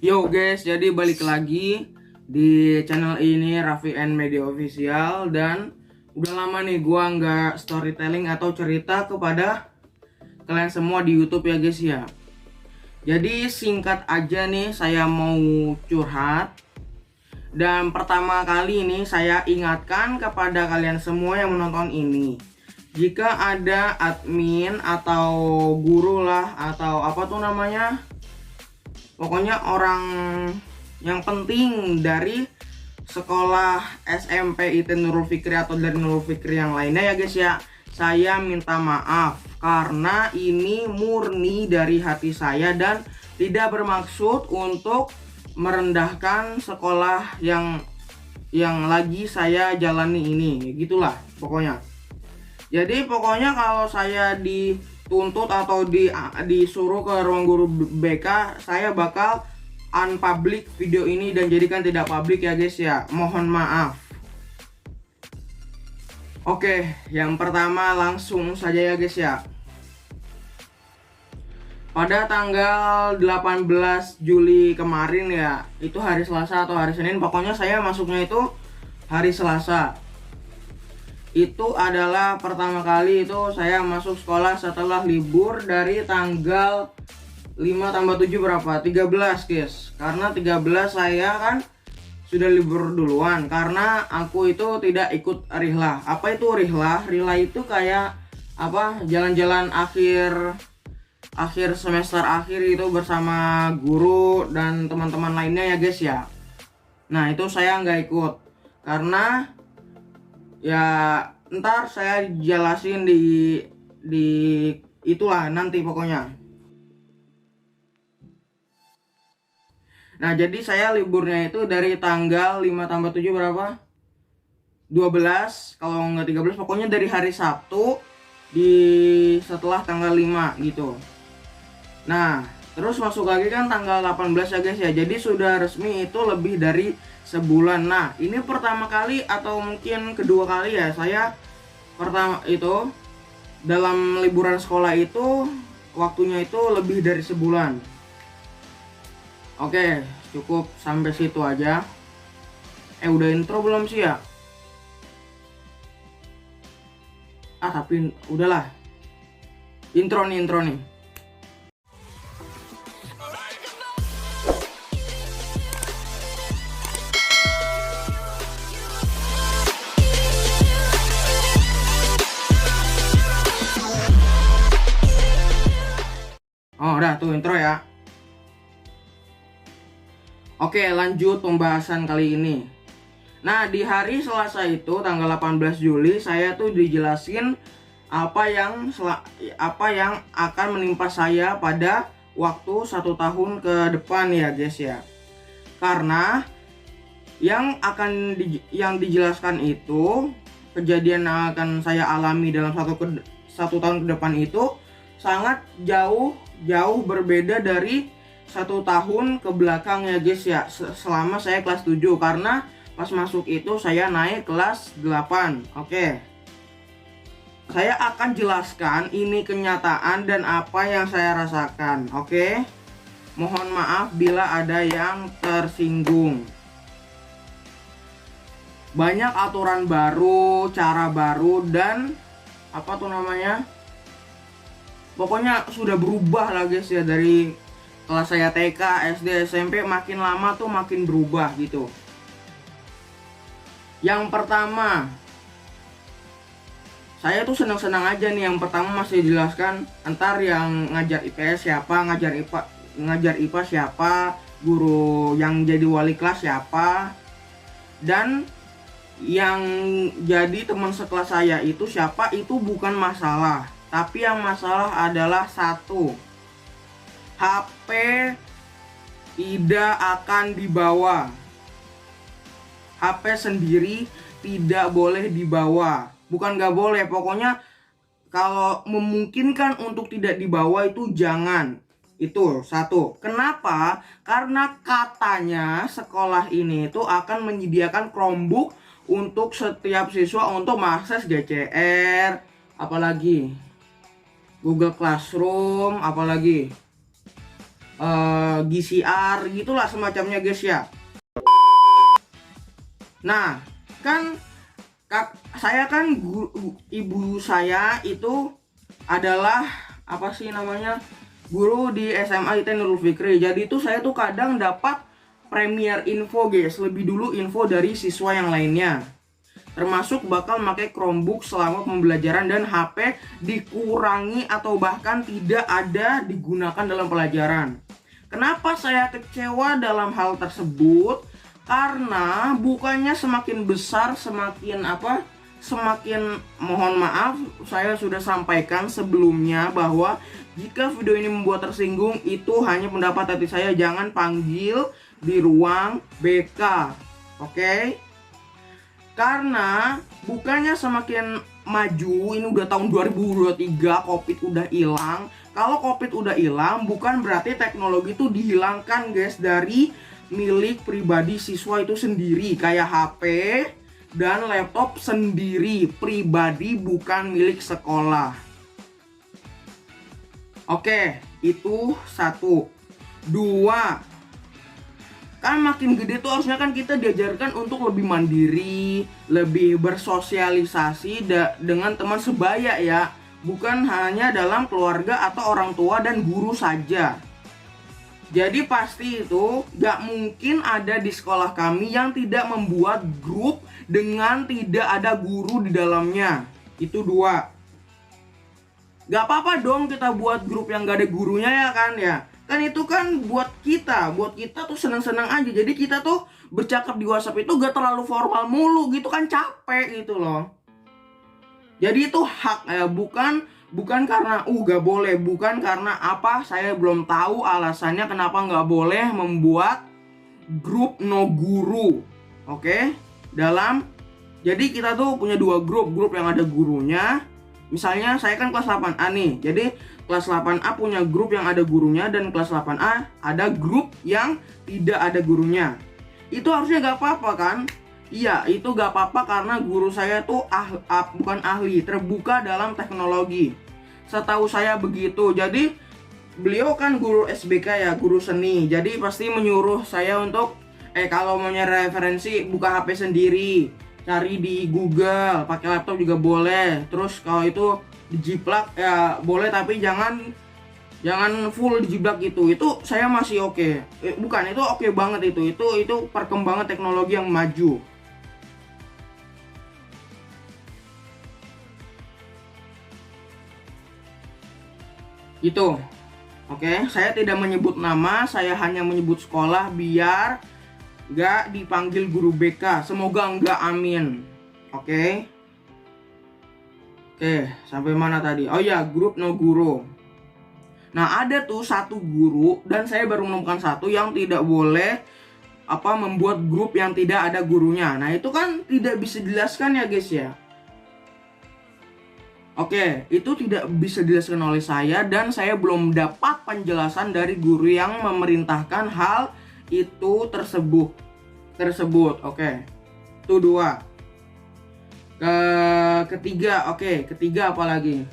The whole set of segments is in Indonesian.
Yo guys, jadi balik lagi di channel ini Raffi and Media Official. Dan udah lama nih gua nggak storytelling atau cerita kepada kalian semua di YouTube ya guys ya. Jadi singkat aja nih, saya mau curhat. Dan pertama kali ini saya ingatkan kepada kalian semua yang menonton ini, jika ada admin atau guru lah atau apa tuh namanya, pokoknya orang yang penting dari sekolah SMP IT Nurul Fikri atau dari Nurul Fikri yang lainnya ya guys ya, saya minta maaf karena ini murni dari hati saya dan tidak bermaksud untuk merendahkan sekolah yang lagi saya jalani ini. Gitulah pokoknya. Jadi pokoknya kalau saya dituntut atau disuruh ke ruang guru BK, saya bakal unpublic video ini dan jadikan tidak publik ya guys ya. Mohon maaf. Oke, yang pertama langsung saja ya guys ya. Pada tanggal 18 Juli kemarin ya, itu hari Selasa atau hari Senin, pokoknya saya masuknya itu hari Selasa. Itu adalah pertama kali itu saya masuk sekolah setelah libur dari tanggal 5 tambah 7 berapa? 13 guys. Karena 13 saya kan sudah libur duluan karena aku itu tidak ikut rihlah. Apa itu rihlah? Rihlah itu kayak apa? Jalan-jalan akhir semester akhir itu bersama guru dan teman-teman lainnya ya guys ya. Nah itu saya nggak ikut karena ya ntar saya jelasin di itulah nanti pokoknya. Nah jadi saya liburnya itu dari tanggal 5 tambah 7 berapa? 12 kalau nggak 13, pokoknya dari hari Sabtu di setelah tanggal 5 gitu. Nah terus masuk lagi kan tanggal 18 ya guys ya. Jadi sudah resmi itu lebih dari sebulan. Nah ini pertama kali atau mungkin kedua kali ya saya pertama itu dalam liburan sekolah itu waktunya itu lebih dari sebulan. Oke, cukup sampai situ aja. Udah intro belum sih ya? Tapi udahlah. Intro nih. Oh, udah tuh intro ya. Oke, lanjut pembahasan kali ini. Nah, di hari Selasa itu tanggal 18 Juli saya tuh dijelasin apa yang akan menimpa saya pada waktu 1 tahun ke depan ya guys ya. Karena yang dijelaskan itu kejadian yang akan saya alami dalam satu tahun ke depan itu sangat jauh berbeda dari 1 tahun ke belakang ya guys ya, selama saya kelas 7 karena pas masuk itu saya naik kelas 8. Oke. Saya akan jelaskan ini kenyataan dan apa yang saya rasakan. Oke. Mohon maaf bila ada yang tersinggung. Banyak aturan baru, cara baru dan apa tuh namanya? Pokoknya sudah berubah lah guys ya, dari kelas saya TK, SD, SMP makin lama tuh makin berubah gitu. Yang pertama, saya tuh senang-senang aja nih. Yang pertama masih jelaskan entar yang ngajar IPS siapa, ngajar IPA siapa, guru yang jadi wali kelas siapa, dan yang jadi teman sekelas saya itu siapa, itu bukan masalah. Tapi yang masalah adalah satu, HP tidak akan dibawa. HP sendiri tidak boleh dibawa. Bukan gak boleh, pokoknya kalau memungkinkan untuk tidak dibawa itu jangan. Itu satu. Kenapa? Karena katanya sekolah ini itu akan menyediakan Chromebook untuk setiap siswa untuk mengakses GCR, apalagi Google Classroom, apalagi GCR gitulah semacamnya guys ya. Nah kan saya kan ibu saya itu adalah apa sih namanya, guru di SMA IT Nurul Fikri. Jadi itu saya tuh kadang dapat premier info guys, lebih dulu info dari siswa yang lainnya. Termasuk bakal pakai Chromebook selama pembelajaran dan HP dikurangi atau bahkan tidak ada digunakan dalam pelajaran. Kenapa saya kecewa dalam hal tersebut? Karena bukannya semakin besar semakin mohon maaf, saya sudah sampaikan sebelumnya bahwa jika video ini membuat tersinggung itu hanya pendapat hati saya, jangan panggil di ruang BK. Oke? Karena bukannya semakin maju, ini udah tahun 2023, Covid udah hilang. Kalau Covid udah hilang bukan berarti teknologi itu dihilangkan guys dari milik pribadi siswa itu sendiri, kayak HP dan laptop sendiri pribadi, bukan milik sekolah. Oke, itu satu. Dua, kan makin gede tuh harusnya kan kita diajarkan untuk lebih mandiri, lebih bersosialisasi dengan teman sebaya ya, bukan hanya dalam keluarga atau orang tua dan guru saja. Jadi pasti itu gak mungkin ada di sekolah kami yang tidak membuat grup dengan tidak ada guru di dalamnya. Itu dua. Gak apa-apa dong kita buat grup yang gak ada gurunya ya kan ya. Kan itu kan buat kita tuh senang-senang aja. Jadi kita tuh bercakap di WhatsApp itu gak terlalu formal mulu gitu kan, capek gitu loh. Jadi itu hak ya, bukan karena gak boleh, bukan karena apa, saya belum tahu alasannya kenapa gak boleh membuat grup no guru. Oke? Jadi kita tuh punya dua grup yang ada gurunya. Misalnya saya kan kelas 8A nih. Jadi kelas 8A punya grup yang ada gurunya, dan kelas 8A ada grup yang tidak ada gurunya. Itu harusnya gak apa-apa kan? Iya, itu gak apa-apa karena guru saya tuh bukan ahli, terbuka dalam teknologi. Setahu saya begitu. Jadi beliau kan guru SBK ya, guru seni. Jadi pasti menyuruh saya untuk kalau mau nyari referensi buka HP sendiri, cari di Google, pakai laptop juga boleh. Terus kalau itu dijiplak ya boleh, tapi jangan full dijiplak gitu. Itu saya masih oke. Bukan, itu oke banget itu. Itu perkembangan teknologi yang maju. Itu. Oke, saya tidak menyebut nama, saya hanya menyebut sekolah biar gak dipanggil guru BK. Semoga enggak, amin. Oke, sampai mana tadi? Oh ya, grup no guru. Nah, ada tuh satu guru, dan saya baru menemukan satu yang tidak boleh membuat grup yang tidak ada gurunya. Nah, itu kan tidak bisa dijelaskan ya guys ya. Oke, itu tidak bisa dijelaskan oleh saya, dan saya belum dapat penjelasan dari guru yang memerintahkan hal itu tersebut. Oke, itu dua. Ketiga apa lagi?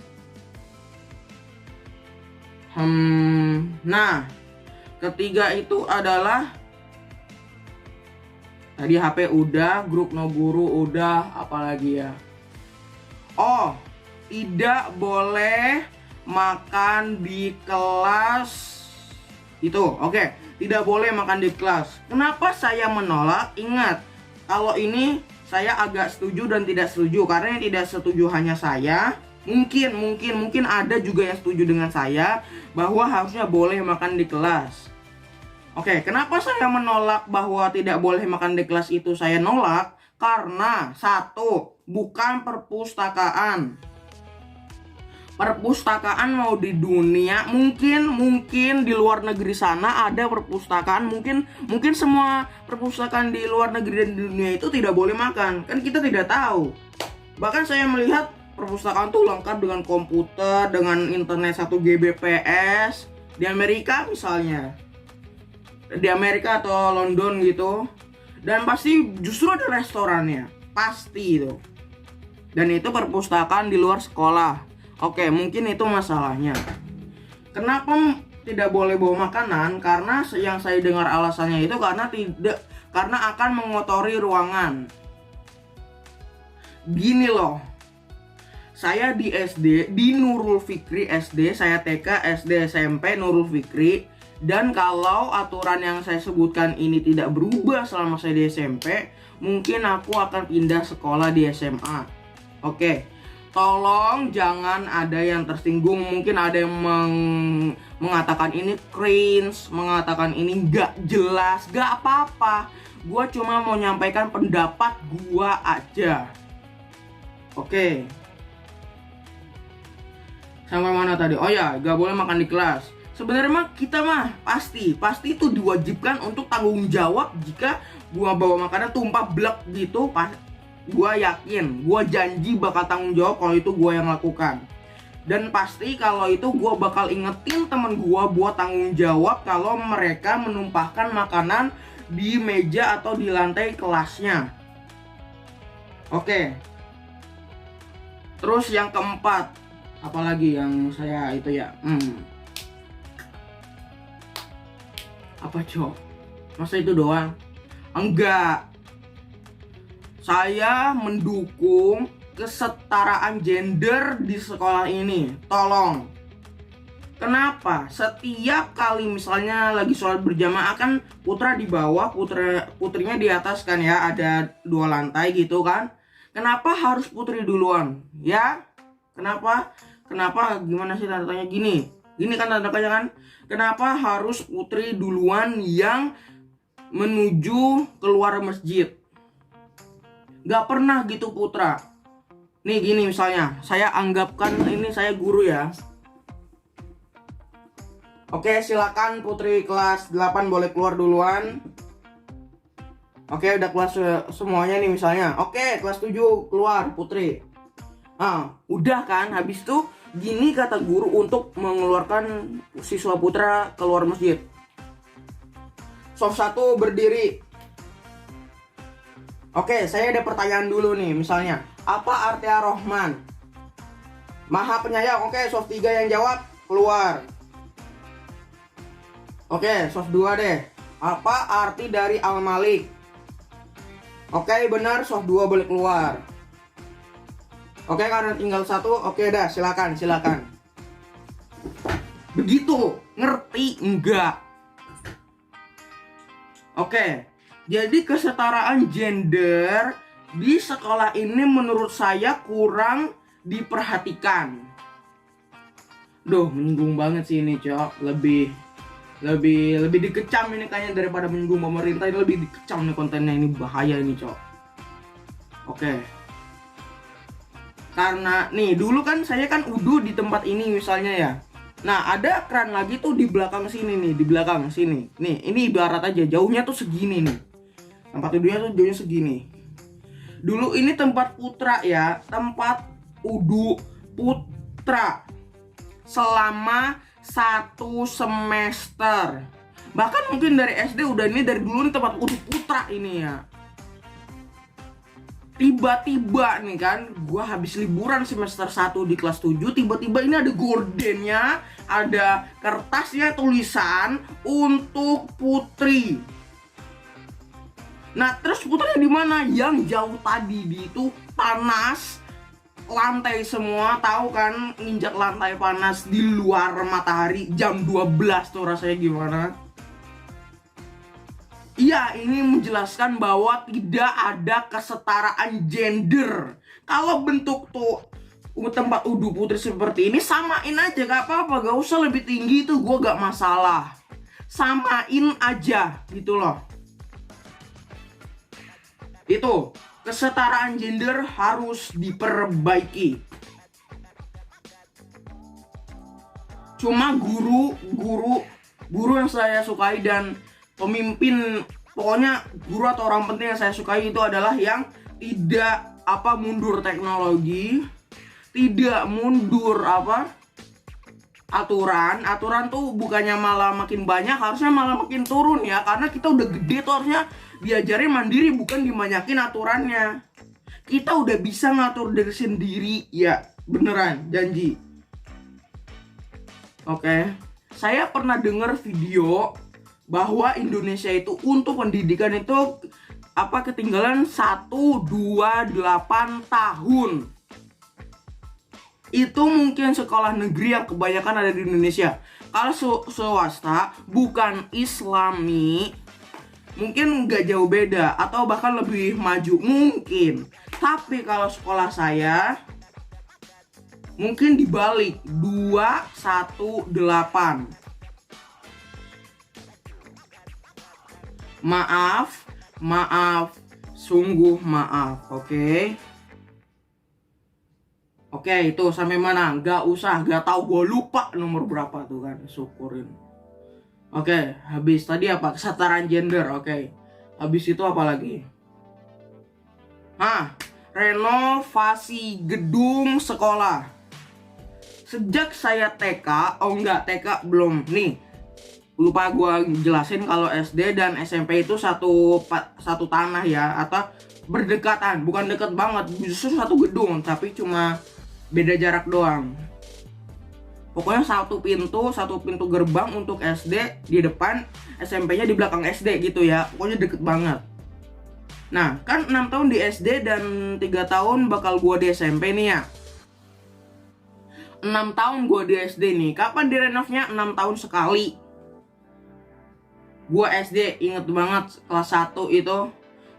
Nah, ketiga itu adalah tadi HP udah, grup no guru udah, apalagi ya? Oh, tidak boleh makan di kelas. Itu, oke. Tidak boleh makan di kelas. Kenapa saya menolak? Ingat, kalau ini saya agak setuju dan tidak setuju. Karena yang tidak setuju hanya saya. Mungkin ada juga yang setuju dengan saya bahwa harusnya boleh makan di kelas. Oke, kenapa saya menolak bahwa tidak boleh makan di kelas itu? Saya nolak karena satu, bukan perpustakaan. Perpustakaan mau di dunia, mungkin di luar negeri sana ada perpustakaan, mungkin semua perpustakaan di luar negeri dan di dunia itu tidak boleh makan, kan kita tidak tahu. Bahkan saya melihat perpustakaan tuh lengkap dengan komputer, dengan internet 1 Gbps. Di Amerika misalnya, di Amerika atau London gitu, dan pasti justru ada restorannya, pasti itu. Dan itu perpustakaan di luar sekolah. Oke, mungkin itu masalahnya. tidak boleh bawa makanan karena yang saya dengar alasannya itu karena akan mengotori ruangan. Gini loh. Saya di SD, di Nurul Fikri SD, saya TK, SD, SMP Nurul Fikri. Dan kalau aturan yang saya sebutkan ini tidak berubah selama saya di SMP, mungkin aku akan pindah sekolah di SMA. Oke, tolong jangan ada yang tersinggung. Mungkin ada yang mengatakan ini cringe, mengatakan ini nggak jelas, nggak apa-apa. Gua cuma mau nyampaikan pendapat gua aja. Oke. Sampai mana tadi? Oh ya, gak boleh makan di kelas. Sebenarnya mah kita mah pasti itu diwajibkan untuk tanggung jawab jika gua bawa makanan tumpah blek gitu. Gua yakin, gua janji bakal tanggung jawab kalau itu gua yang lakukan. Dan pasti kalau itu gua bakal ingetin temen gua buat tanggung jawab kalau mereka menumpahkan makanan di meja atau di lantai kelasnya. Oke. Terus yang keempat, apalagi yang saya itu ya, apa cok? Masa itu doang? Enggak. Saya mendukung kesetaraan gender di sekolah ini. Tolong. Kenapa? Setiap kali misalnya lagi sholat berjamaah kan putra di bawah, putrinya di atas kan ya, ada 2 lantai gitu kan. Kenapa harus putri duluan? Ya? Kenapa? Gimana sih tanda-tanya gini? Gini kan tanda-tanya kan? Kenapa harus putri duluan yang menuju keluar masjid? Gak pernah gitu putra. Nih gini misalnya, saya anggapkan ini saya guru ya. Oke, silakan putri kelas 8 boleh keluar duluan. Oke, udah kelas semuanya nih misalnya. Oke, kelas 7 keluar putri. Nah, udah kan, habis itu gini kata guru untuk mengeluarkan siswa putra keluar masjid. Soft 1 berdiri. Oke, saya ada pertanyaan dulu nih, misalnya apa arti Ar-Rahman? Maha penyayang. Oke, soft 3 yang jawab keluar. Oke, soft 2 deh. Apa arti dari Al-Malik? Oke, benar, soft 2 boleh keluar. Oke, karena tinggal 1, oke dah, silakan. Begitu, ngerti enggak? Oke, jadi kesetaraan gender di sekolah ini menurut saya kurang diperhatikan. Duh, menyinggung banget sih ini, cok. Lebih dikecam ini kayaknya daripada menyinggung pemerintah. Ini lebih dikecam nih kontennya, ini bahaya ini, cok. Oke. Karena nih dulu kan saya kan udu di tempat ini misalnya ya. Nah, ada keran lagi tuh di belakang sini nih, di belakang sini. Nih, ini ibarat aja jauhnya tuh segini nih. Tempat udunya tuh jauhnya segini. Dulu ini tempat putra ya, tempat udu putra. Selama 1 semester. Bahkan mungkin dari SD udah ini, dari dulu nih tempat udu putra ini ya. Tiba-tiba nih kan, gua habis liburan semester 1 di kelas 7, tiba-tiba ini ada gordennya, ada kertasnya tulisan untuk putri. Nah, terus putrinya di mana? Yang jauh tadi di itu panas, lantai semua, tahu kan, nginjak lantai panas di luar matahari jam 12 tuh rasanya gimana? Iya, ini menjelaskan bahwa tidak ada kesetaraan gender. Kalau bentuk tuh tempat udu putri seperti ini, samain aja, gak apa-apa, gak usah lebih tinggi tuh, gue gak masalah. Samain aja gitu loh. Itu, kesetaraan gender harus diperbaiki. Cuma guru yang saya sukai dan pemimpin, pokoknya guru atau orang penting yang saya sukai itu adalah yang tidak mundur teknologi, tidak mundur aturan tuh bukannya malah makin banyak, harusnya malah makin turun ya, karena kita udah gede tuh harusnya diajarin mandiri, bukan dibanyakin aturannya. Kita udah bisa ngatur diri sendiri ya, beneran, janji. Oke. Saya pernah dengar video bahwa Indonesia itu untuk pendidikan itu ketinggalan 128 tahun. Itu mungkin sekolah negeri yang kebanyakan ada di Indonesia. Kalau swasta bukan Islami, mungkin nggak jauh beda atau bahkan lebih maju mungkin. Tapi kalau sekolah saya mungkin dibalik 218. Maaf, sungguh maaf, oke? Oke, itu sampai mana? Gak tahu, gue lupa nomor berapa tuh kan, syukurin. Oke, habis tadi apa? Kesetaraan gender, oke. Habis itu apa lagi? Renovasi gedung sekolah. Sejak saya TK, TK belum, nih. Lupa gue jelasin kalau SD dan SMP itu satu tanah ya, atau berdekatan, bukan deket banget, justru satu gedung, tapi cuma beda jarak doang. Pokoknya satu pintu gerbang untuk SD di depan, SMP-nya di belakang SD gitu ya, pokoknya deket banget. Nah kan 6 tahun di SD dan 3 tahun bakal gue di SMP nih ya. 6 tahun gue di SD nih, kapan direnovnya? 6 tahun sekali. Gua SD inget banget kelas 1 itu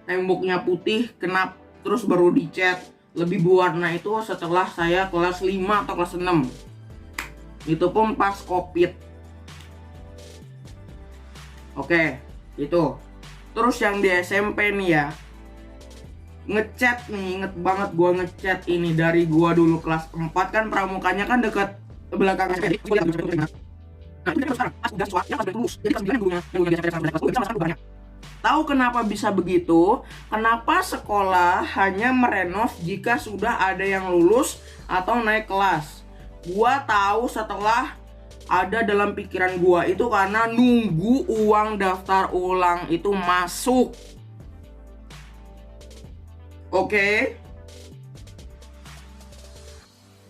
temboknya putih, kenapa terus baru dicat lebih berwarna itu setelah saya kelas 5 atau kelas 6. Itu pun pas Covid. Oke, itu. Terus yang di SMP nih ya, ngecat nih, inget banget gua ngecat ini dari gua dulu kelas 4 kan pramukanya kan dekat belakang SMP. Nah, itu sekarang pas udah siswa yang lulus. Jadi kelas 9 yang gurunya biasa sampai kelas 10 sama sekarang banyak. Tahu kenapa bisa begitu? Kenapa sekolah hanya merenov jika sudah ada yang lulus atau naik kelas? Gua tahu setelah ada dalam pikiran gua itu karena nunggu uang daftar ulang itu masuk. Oke.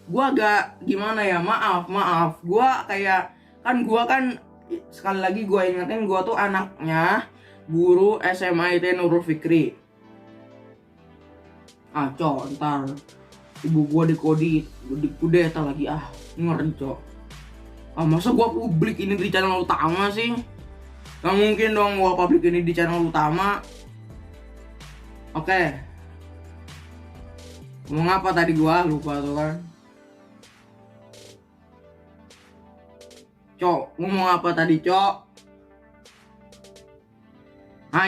Gua agak gimana ya? Maaf. Gua kan sekali lagi gue ingetin, gue tuh anaknya guru SMA IT Nurul Fikri. Ntar ibu gue dikudeta lagi, ngeri cok. Masa gue publik ini di channel utama sih? Gak mungkin dong gue publik ini di channel utama. Oke. Ngomong apa tadi gue lupa tuh kan. Ngomong apa tadi, Cok?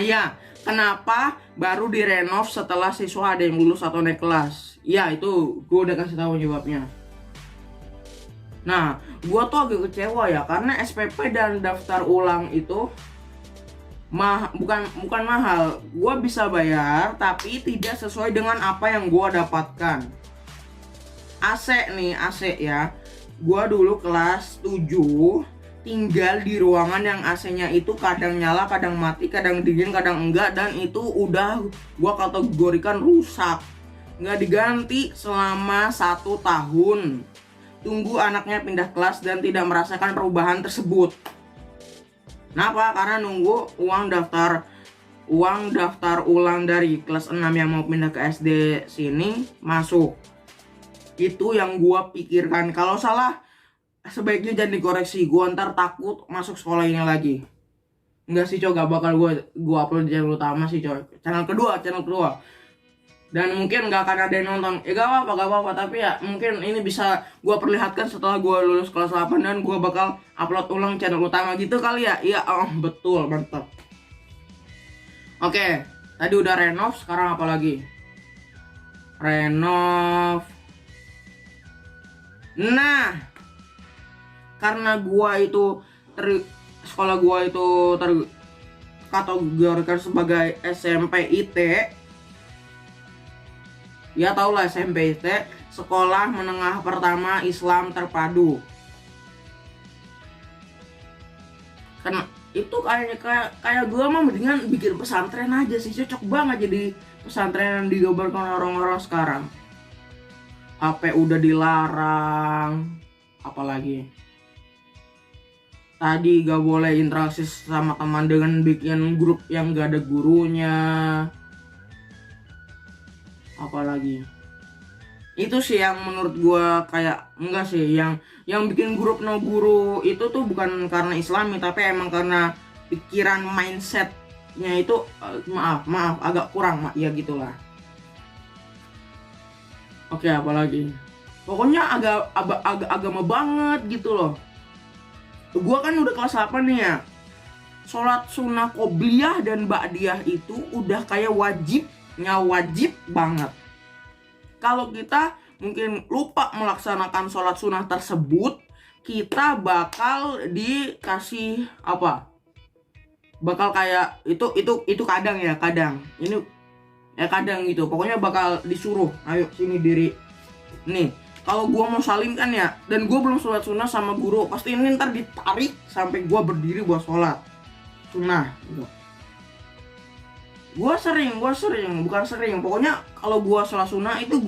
Ya, kenapa baru direnov setelah siswa ada yang lulus atau naik kelas? Ya, itu gue udah kasih tahu jawabnya. Nah, gue tuh agak kecewa ya, karena SPP dan daftar ulang itu bukan mahal. Gue bisa bayar, tapi tidak sesuai dengan apa yang gue dapatkan. AC ya. Gua dulu kelas 7 tinggal di ruangan yang AC-nya itu kadang nyala, kadang mati, kadang dingin, kadang enggak, dan itu udah gua kategorikan rusak. Nggak diganti selama 1 tahun. Tunggu anaknya pindah kelas dan tidak merasakan perubahan tersebut. Kenapa? Karena nunggu uang daftar ulang dari kelas 6 yang mau pindah ke SD sini masuk. Itu yang gua pikirkan. Kalau salah sebaiknya jangan dikoreksi. Gua ntar takut masuk sekolah ini lagi. Enggak sih, gak bakal gua upload di channel utama sih, channel kedua. Dan mungkin gak akan ada yang nonton. Gak apa-apa, tapi ya mungkin ini bisa gua perlihatkan setelah gua lulus kelas 8 dan gua bakal upload ulang channel utama gitu kali ya. Iya, betul, mantap. Oke, tadi udah renov, sekarang apa lagi? Renov. Nah, karena sekolah gua itu terkategorikan sebagai SMP IT. Ya tau lah SMP IT, sekolah menengah pertama Islam terpadu. Karena itu kayak gue mah mendingan bikin pesantren aja sih, cocok banget jadi pesantren yang digambarkan orang-orang sekarang. HP udah dilarang, apalagi tadi gak boleh interaksi sama teman dengan bikin grup yang gak ada gurunya. Apalagi itu sih yang menurut gua kayak enggak sih, yang bikin grup no guru itu tuh bukan karena Islami, tapi emang karena pikiran mindsetnya itu maaf agak kurang ya gitulah. Oke, apalagi pokoknya agak agama banget gitu loh. Gua kan udah kelas 8 nih ya, sholat sunnah qobliyah dan ba'diyah itu udah kayak wajib banget. Kalau kita mungkin lupa melaksanakan sholat sunnah tersebut, kita bakal dikasih apa? Bakal kayak itu kadang ini ya kadang gitu. Pokoknya bakal disuruh, ayo sini diri. Nih, kalau gua mau salim kan ya, dan gua belum sholat sunnah sama guru, pasti ini ntar ditarik sampai gua berdiri buat sholat sunnah gitu. Gua sering, bukan sering. Pokoknya kalau gua sholat sunnah itu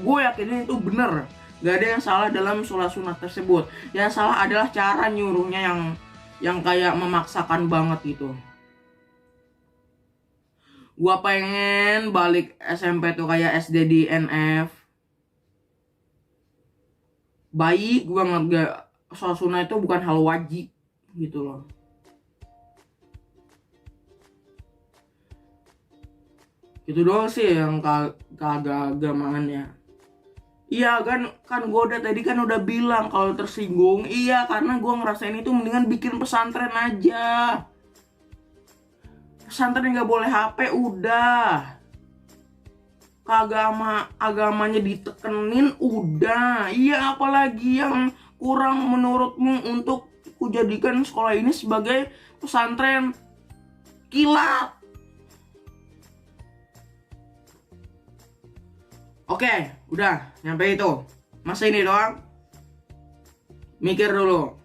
gua yakinin itu bener. Gak ada yang salah dalam sholat sunnah tersebut. Yang salah adalah cara nyuruhnya yang kayak memaksakan banget gitu. Gua pengen balik SMP tuh kayak SD di NF. Baik, gua nggak sholat sunnah itu bukan hal wajib gitu loh. Itu doang sih yang keagamaannya. Iya kan gue tadi kan udah bilang kalau tersinggung. Iya, karena gue ngerasain itu mendingan bikin pesantren aja. Pesantren nggak boleh HP udah. Agamanya ditekenin udah. Iya, apalagi yang kurang menurutmu untuk kujadikan sekolah ini sebagai pesantren kilat? Oke, udah nyampe itu. Masa ini doang? Mikir dulu.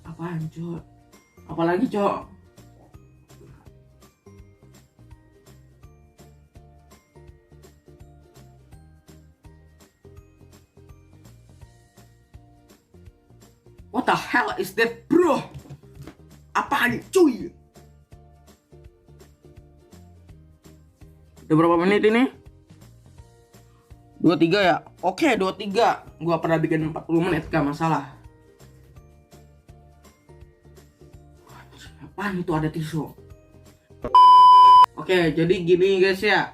Apaan, Cok? Apalagi, Cok? What the hell is that, bro? Apaan, cuy? Udah berapa menit ini? 23 ya? Oke, 23. Gua pernah bikin 40 menit, gak masalah. Apaan itu, ada tisu? Oke, jadi gini guys ya.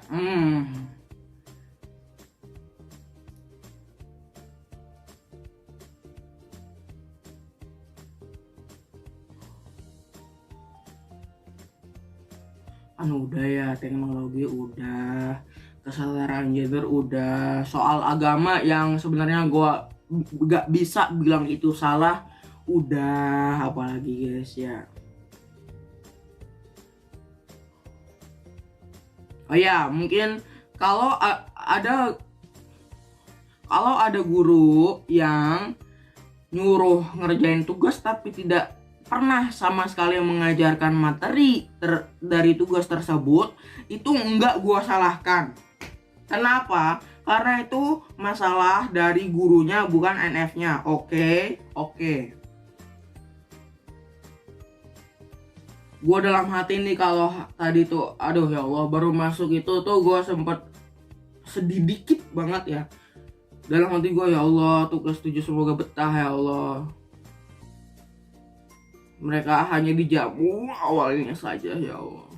Udah ya, teknologi udah, kesadaran gender udah, soal agama yang sebenarnya gua gak bisa bilang itu salah udah, apalagi guys ya. Oh ya, mungkin kalau ada guru yang nyuruh ngerjain tugas tapi tidak pernah sama sekali mengajarkan materi dari tugas tersebut, itu enggak gua salahkan. Kenapa? Karena itu masalah dari gurunya, bukan NF-nya. Oke. Gua dalam hati nih kalau tadi tuh, aduh ya Allah, baru masuk itu tuh gua sempet sedih dikit banget ya. Dalam hati gua, ya Allah, tugas 7 semoga betah ya Allah. Mereka hanya dijamu awalnya saja ya Allah.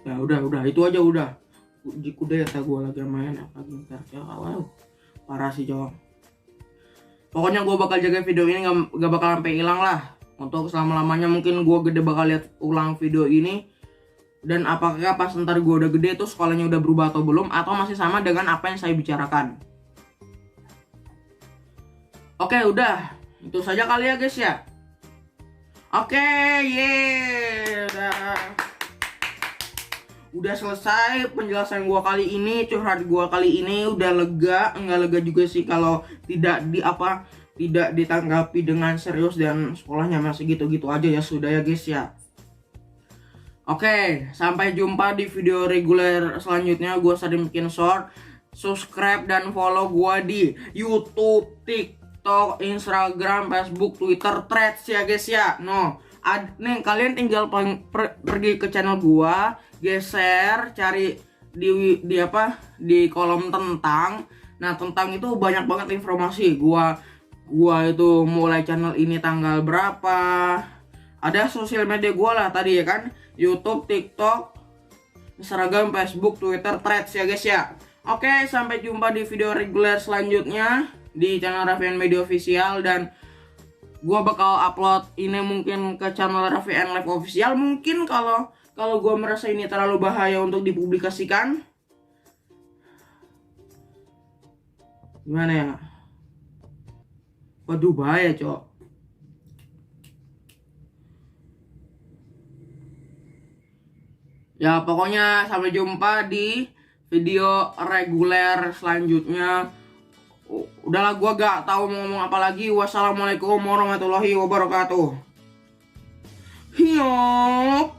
Ya udah itu aja udah. Kuda ya gue lagi main apa gitar ya. Wow, parah sih cowok. Pokoknya gue bakal jaga video ini gak bakal sampai hilang lah. Untuk selama-lamanya mungkin gue gede bakal lihat ulang video ini. Dan apakah pas ntar gue udah gede tuh sekolahnya udah berubah atau belum, atau masih sama dengan apa yang saya bicarakan. Oke, udah. Itu saja kali ya guys ya. Oke, udah selesai penjelasan gua kali ini, curhat gua kali ini udah lega. Enggak lega juga sih kalau tidak ditanggapi dengan serius dan sekolahnya masih gitu-gitu aja ya sudah ya guys ya. Oke, sampai jumpa di video reguler selanjutnya. Gua sering bikin short. subscribe dan follow gua di YouTube, TikTok, Instagram, Facebook, Twitter, Threads ya guys ya. Nih kalian tinggal pergi ke channel gua, geser, cari di kolom tentang. Nah, tentang itu banyak banget informasi. Gua itu mulai channel ini tanggal berapa. Ada sosial media gua lah tadi ya kan, YouTube, TikTok, Instagram, Facebook, Twitter, Threads ya guys ya. Oke, sampai jumpa di video reguler selanjutnya di channel Raffi Media Official, dan gua bakal upload ini mungkin ke channel Raffi Live Official. Mungkin kalau gua merasa ini terlalu bahaya untuk dipublikasikan. Gimana ya? Waduh, bahaya, Cok. Ya, pokoknya sampai jumpa di video reguler selanjutnya. Udahlah, gua gak tahu mau ngomong apa lagi. Wassalamualaikum warahmatullahi wabarakatuh. Hiop.